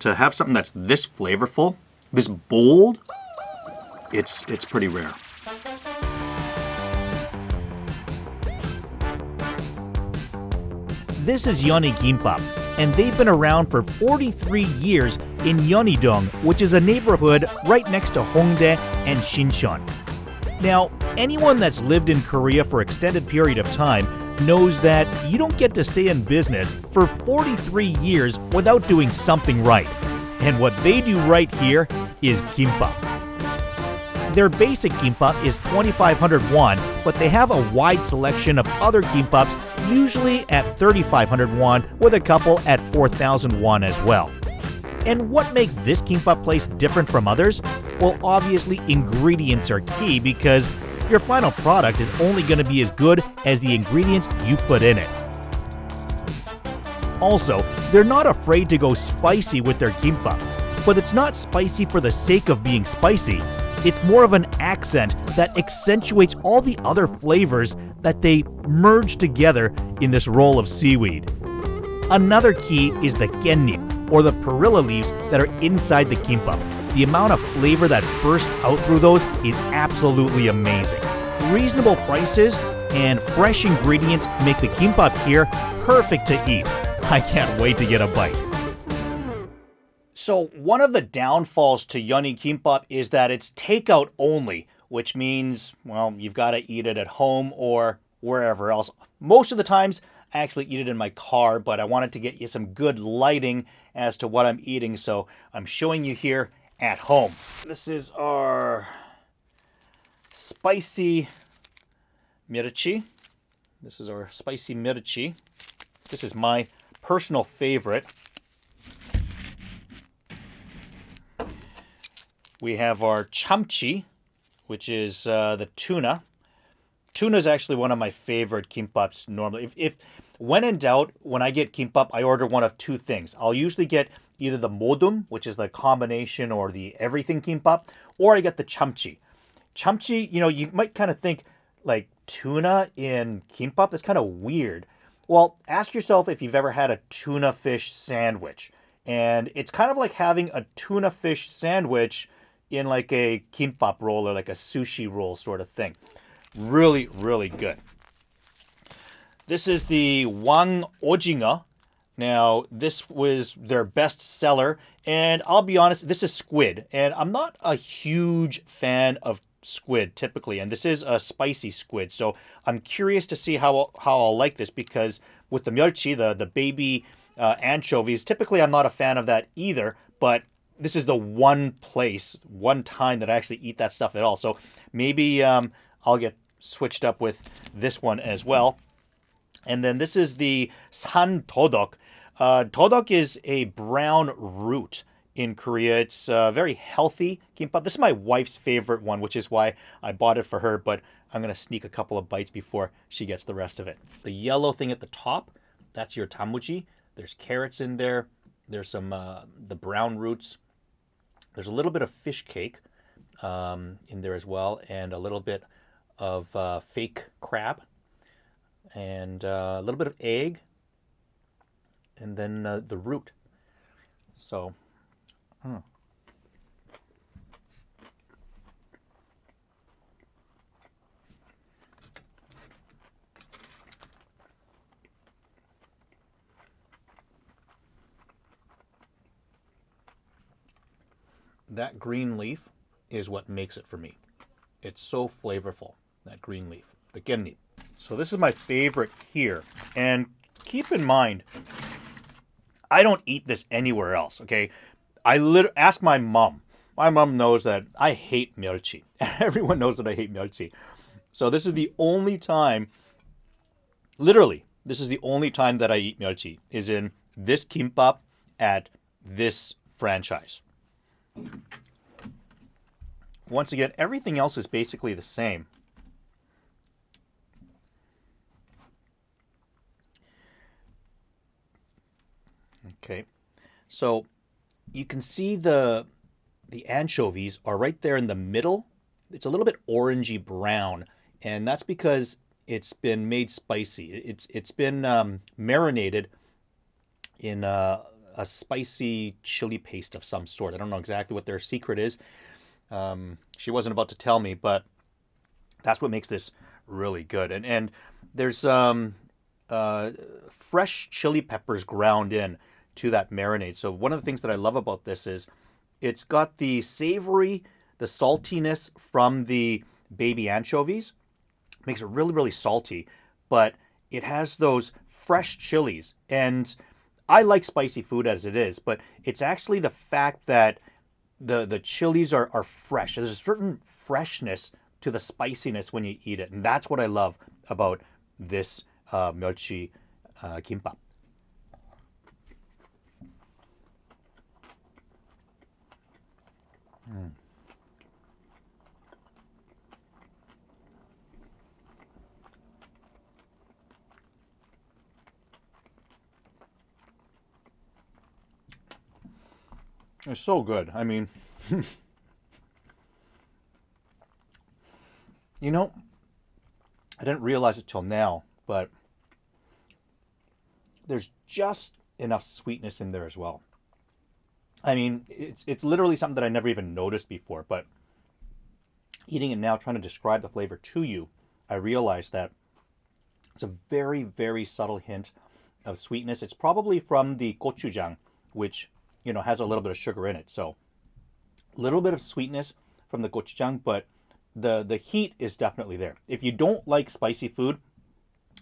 To have something that's this flavorful, this bold, it's pretty rare. This is Yeonhui Gimbap, and they've been around for 43 years in Yeonhui-dong, which is a neighborhood right next to Hongdae and Shincheon. Now, anyone that's lived in Korea for an extended period of time knows that you don't get to stay in business for 43 years without doing something right. And what they do right here is kimbap. Their basic kimbap is 2,500 won, but they have a wide selection of other kimbaps, usually at 3,500 won, with a couple at 4,000 won as well. And what makes this kimbap place different from others? Well, obviously ingredients are key, because your final product is only going to be as good as the ingredients you put in it. Also, they're not afraid to go spicy with their kimbap, but it's not spicy for the sake of being spicy. It's more of an accent that accentuates all the other flavors that they merge together in this roll of seaweed. Another key is the gennip, or the perilla leaves that are inside the kimbap. The amount of flavor that bursts out through those is absolutely amazing. Reasonable prices and fresh ingredients make the kimbap here perfect to eat. I can't wait to get a bite. So one of the downfalls to Yeonhui Gimbap is that it's takeout only, which means, well, you've got to eat it at home or wherever else. Most of the times, I actually eat it in my car, but I wanted to get you some good lighting as to what I'm eating, so I'm showing you here at home. This is our spicy mirchi. This is our spicy mirchi. This is my personal favorite. We have our chamchi, which is the tuna. Tuna is actually one of my favorite kimbaps normally. If when in doubt, when I get kimbap, I order one of two things. I'll usually get either the modum, which is the combination or the everything kimbap, or I get the chamchi. Chamchi, you might kind of think like tuna in kimbap. That's kind of weird. Well, ask yourself if you've ever had a tuna fish sandwich. And it's kind of like having a tuna fish sandwich in like a kimbap roll or like a sushi roll sort of thing. Really, really good. This is the Wang Ojinga. Now, this was their best seller, and I'll be honest, this is squid, and I'm not a huge fan of squid typically, and this is a spicy squid, so I'm curious to see how I'll like this, because with the myeolchi, the baby anchovies, typically I'm not a fan of that either, but this is the one time that I actually eat that stuff at all, so maybe I'll get switched up with this one as well. And then this is the san dodok. Dodok is a brown root in Korea. It's very healthy kimbap. This is my wife's favorite one, which is why I bought it for her, but I'm going to sneak a couple of bites before she gets the rest of it. The yellow thing at the top, that's your tamuji. There's carrots in there. There's some the brown roots. There's a little bit of fish cake in there as well, and a little bit of fake crab, and a little bit of egg, and then the root. So, that green leaf is what makes it for me. It's so flavorful, that green leaf, the gennip. So this is my favorite here. And keep in mind, I don't eat this anywhere else, okay? Ask my mom. My mom knows that I hate myeolchi. Everyone knows that I hate myeolchi. So this is the only time, literally, this is the only time that I eat myeolchi, is in this kimbap at this franchise. Once again, everything else is basically the same. Okay, so you can see the anchovies are right there in the middle. It's a little bit orangey brown, and that's because it's been made spicy. It's been marinated in a spicy chili paste of some sort. I don't know exactly what their secret is. She wasn't about to tell me, but that's what makes this really good. And there's fresh chili peppers ground in to that marinade. So one of the things that I love about this is it's got the savory, the saltiness from the baby anchovies. Makes it really, really salty, but it has those fresh chilies. And I like spicy food as it is, but it's actually the fact that the chilies are fresh. There's a certain freshness to the spiciness when you eat it. And that's what I love about this 멸치 kimbap. It's so good. I mean, you know, I didn't realize it till now, but there's just enough sweetness in there as well. I mean, it's literally something that I never even noticed before, but eating it now, trying to describe the flavor to you, I realized that it's a very, very subtle hint of sweetness. It's probably from the gochujang, which, has a little bit of sugar in it. So a little bit of sweetness from the gochujang, but the heat is definitely there. If you don't like spicy food,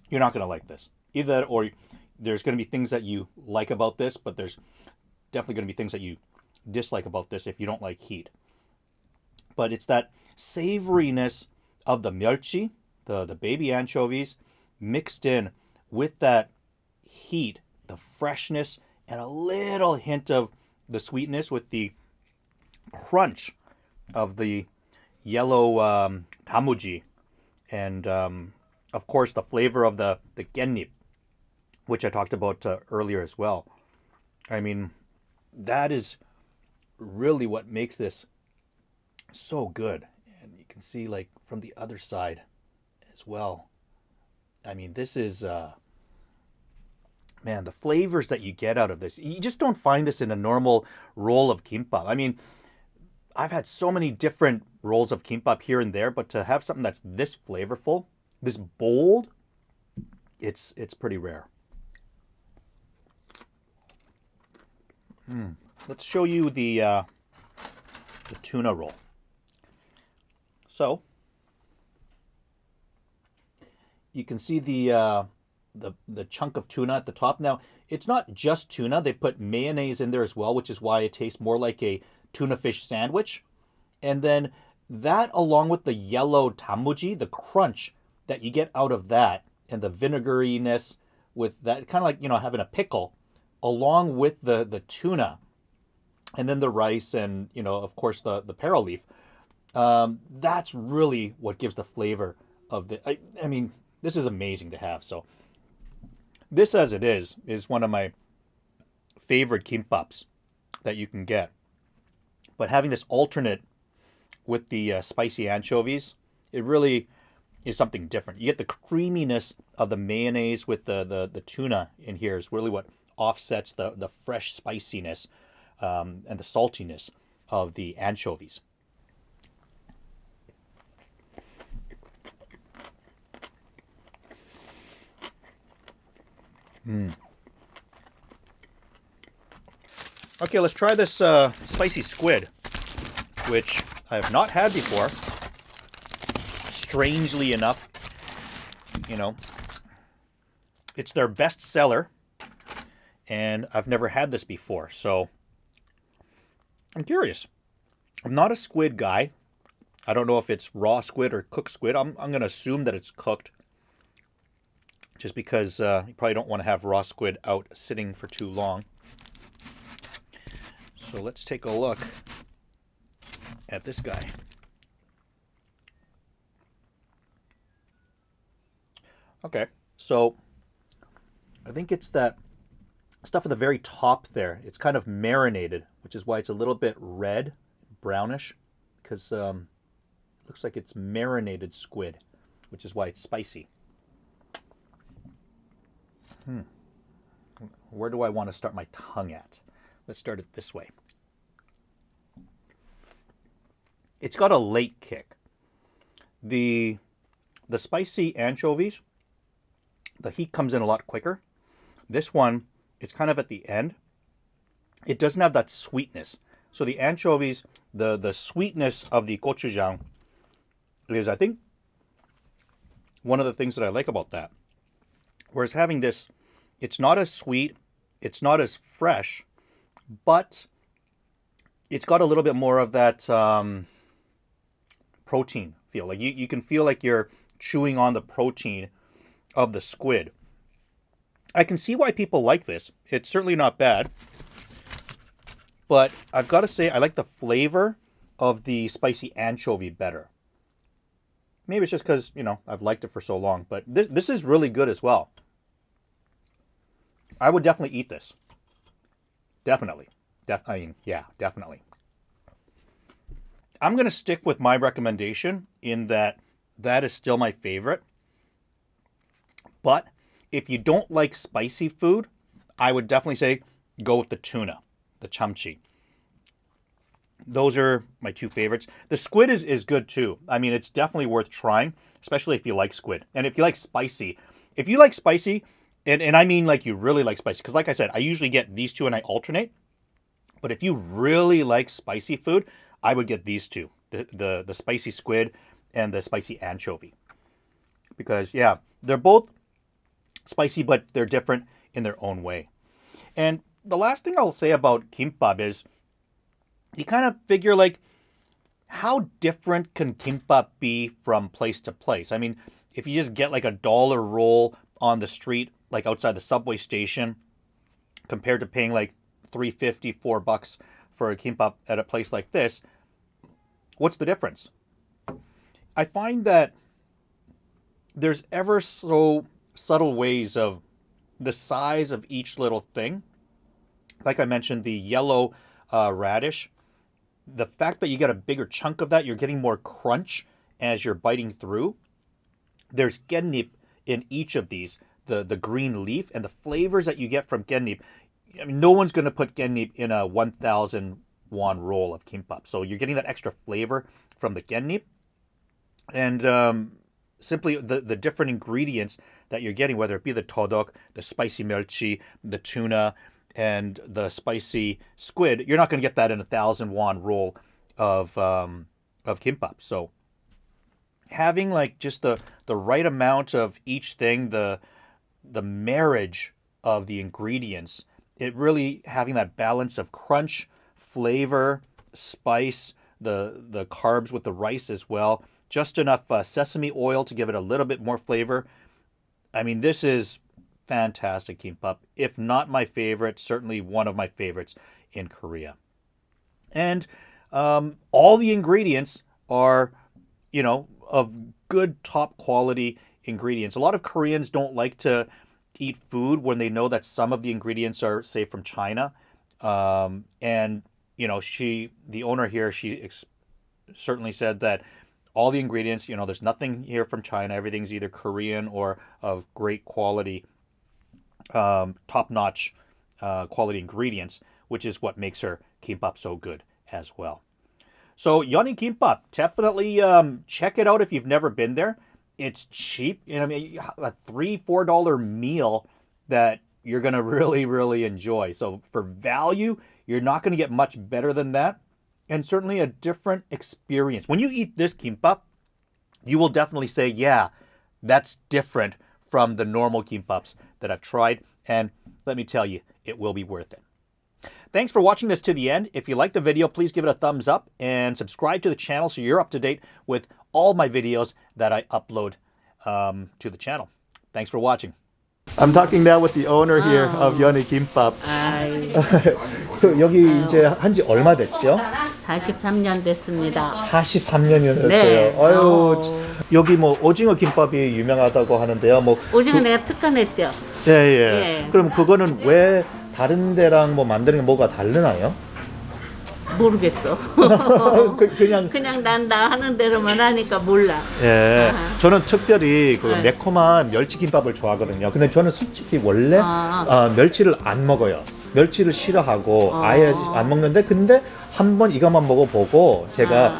you're not going to like this. Either that, or there's going to be things that you like about this, but there's definitely going to be things that you dislike about this if you don't like heat. But it's that savoriness of the 멸치, the baby anchovies, mixed in with that heat, the freshness, and a little hint of the sweetness with the crunch of the yellow tamuji. And, of course, the flavor of the 깻잎, which I talked about earlier as well. I mean, that is really what makes this so good. And you can see, like, from the other side as well. I mean, this is... man, the flavors that you get out of this, you just don't find this in a normal roll of kimbap. I mean, I've had so many different rolls of kimbap here and there, but to have something that's this flavorful, this bold, it's pretty rare. Let's show you the tuna roll. So you can see the chunk of tuna at the top. Now, it's not just tuna. They put mayonnaise in there as well, which is why it tastes more like a tuna fish sandwich. And then that, along with the yellow tamuji, the crunch that you get out of that, and the vinegariness with that, kind of like, having a pickle, along with the tuna, and then the rice and, of course, the pearl leaf. That's really what gives the flavor of the... I mean, this is amazing to have. So this, as it is one of my favorite kimbaps that you can get. But having this alternate with the spicy anchovies, it really is something different. You get the creaminess of the mayonnaise with the tuna in here is really what offsets the fresh spiciness and the saltiness of the anchovies. Okay, let's try this spicy squid, which I have not had before. Strangely enough, it's their best seller, and I've never had this before, so I'm curious. I'm not a squid guy. I don't know if it's raw squid or cooked squid. I'm going to assume that it's cooked, just because you probably don't want to have raw squid out sitting for too long. So let's take a look at this guy. Okay, so I think it's that stuff at the very top there. It's kind of marinated, which is why it's a little bit red, brownish, because it looks like it's marinated squid, which is why it's spicy. Where do I want to start my tongue at? Let's start it this way. It's got a late kick. The spicy anchovies, the heat comes in a lot quicker. This one, it's kind of at the end. It doesn't have that sweetness. So the anchovies, the sweetness of the gochujang is, I think, one of the things that I like about that. Whereas having this, it's not as sweet, it's not as fresh, but it's got a little bit more of that protein feel. Like you can feel like you're chewing on the protein of the squid. I can see why people like this. It's certainly not bad. But I've got to say, I like the flavor of the spicy anchovy better. Maybe it's just because, I've liked it for so long. But this is really good as well. I would definitely eat this. Definitely. Definitely. I'm going to stick with my recommendation in that is still my favorite. But if you don't like spicy food, I would definitely say go with the tuna, the chamchi. Those are my two favorites. The squid is good too. I mean, it's definitely worth trying, especially if you like squid. And if you like spicy, and I mean like you really like spicy, because like I said, I usually get these two and I alternate. But if you really like spicy food, I would get these two, the spicy squid and the spicy anchovy. Because, yeah, they're both spicy, but they're different in their own way. And the last thing I'll say about kimbap is you kind of figure, like, how different can kimbap be from place to place? I mean, if you just get like $1 roll on the street, like outside the subway station, compared to paying like $3.50, $4 for a kimbap at a place like this, what's the difference? I find that there's ever so subtle ways of the size of each little thing. Like I mentioned, the yellow radish, the fact that you get a bigger chunk of that, you're getting more crunch as you're biting through. There's gennip in each of these, the green leaf, and the flavors that you get from gennip. I mean, no one's going to put gennip in a 1,000 won roll of kimbap. So you're getting that extra flavor from the gennip. And simply the different ingredients that you're getting, whether it be the todok, the spicy melchi, the tuna, and the spicy squid, you're not going to get that in a 1,000 won roll of kimbap. So having like just the right amount of each thing, the marriage of the ingredients, it really having that balance of crunch, flavor, spice, the carbs with the rice as well, just enough sesame oil to give it a little bit more flavor. I mean, this is fantastic kimbap. If not my favorite, certainly one of my favorites in Korea. And all the ingredients are, of good top quality ingredients. A lot of Koreans don't like to eat food when they know that some of the ingredients are, say, from China. And, the owner here, she certainly said that all the ingredients, there's nothing here from China. Everything's either Korean or of great quality, top-notch quality ingredients, which is what makes her kimbap so good as well. So Yeonhui Gimbap, definitely check it out if you've never been there. It's cheap. I mean, a $3-4 meal that you're going to really, really enjoy. So for value, you're not going to get much better than that. And certainly a different experience. When you eat this kimbap, you will definitely say, yeah, that's different from the normal kimbaps that I've tried. And let me tell you, it will be worth it. Thanks for watching this to the end. If you like the video, please give it a thumbs up and subscribe to the channel so you're up to date with all my videos that I upload to the channel. Thanks for watching. I'm talking now with the owner here of Yeonhui Gimbap. 여기 이제 한지 얼마 됐죠? 43년 됐습니다. 43년이나 됐어요. 네. 아유, 여기 뭐 오징어 김밥이 유명하다고 하는데요. 뭐 오징어 내가 특허냈죠. 예. 예. 그럼 그거는 왜 다른 데랑 뭐 만드는 게 뭐가 다르나요? 모르겠어. 그냥 난 나 하는 대로만 하니까 몰라. 예. 아하. 저는 특별히 그 네. 매콤한 멸치김밥을 좋아하거든요. 근데 저는 솔직히 원래 멸치를 안 먹어요. 멸치를 싫어하고 아예 안 먹는데 근데 한번 이것만 먹어보고 제가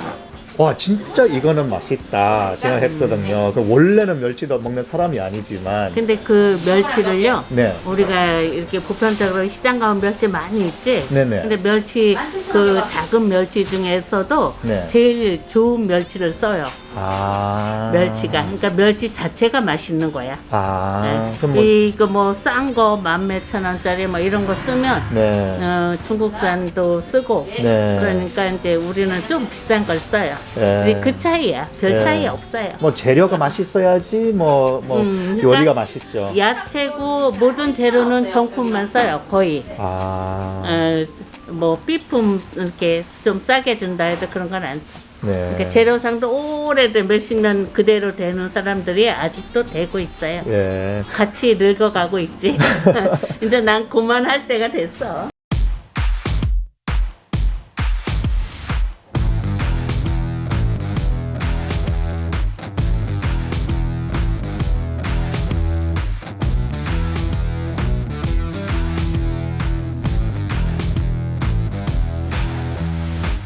와 진짜 이거는 맛있다 생각했거든요. 그 원래는 멸치도 먹는 사람이 아니지만 근데 그 멸치를요. 네. 우리가 이렇게 보편적으로 시장 가면 멸치 많이 있지. 네네. 근데 멸치 그 작은 멸치 중에서도 네. 제일 좋은 멸치를 써요. 아 멸치가. 그러니까 멸치 자체가 맛있는 거야. 아 네. 그럼 뭐 이거 뭐 싼 거 10,000원짜리 뭐 이런 거 쓰면 네. 중국산도 쓰고 네. 그러니까 이제 우리는 좀 비싼 걸 써요. 네. 근데 그 차이야. 별 네. 차이 없어요. 뭐 재료가 맛있어야지 뭐 그러니까 요리가 맛있죠. 야채고 모든 재료는 정품만 써요. 거의. 아 뭐 삐품 이렇게 좀 싸게 준다 해도 그런 건 안. 네. 그러니까 재료상도 오래된 몇십 년 그대로 되는 사람들이 아직도 되고 있어요. 예. 같이 늙어가고 있지. 이제 난 그만할 때가 됐어.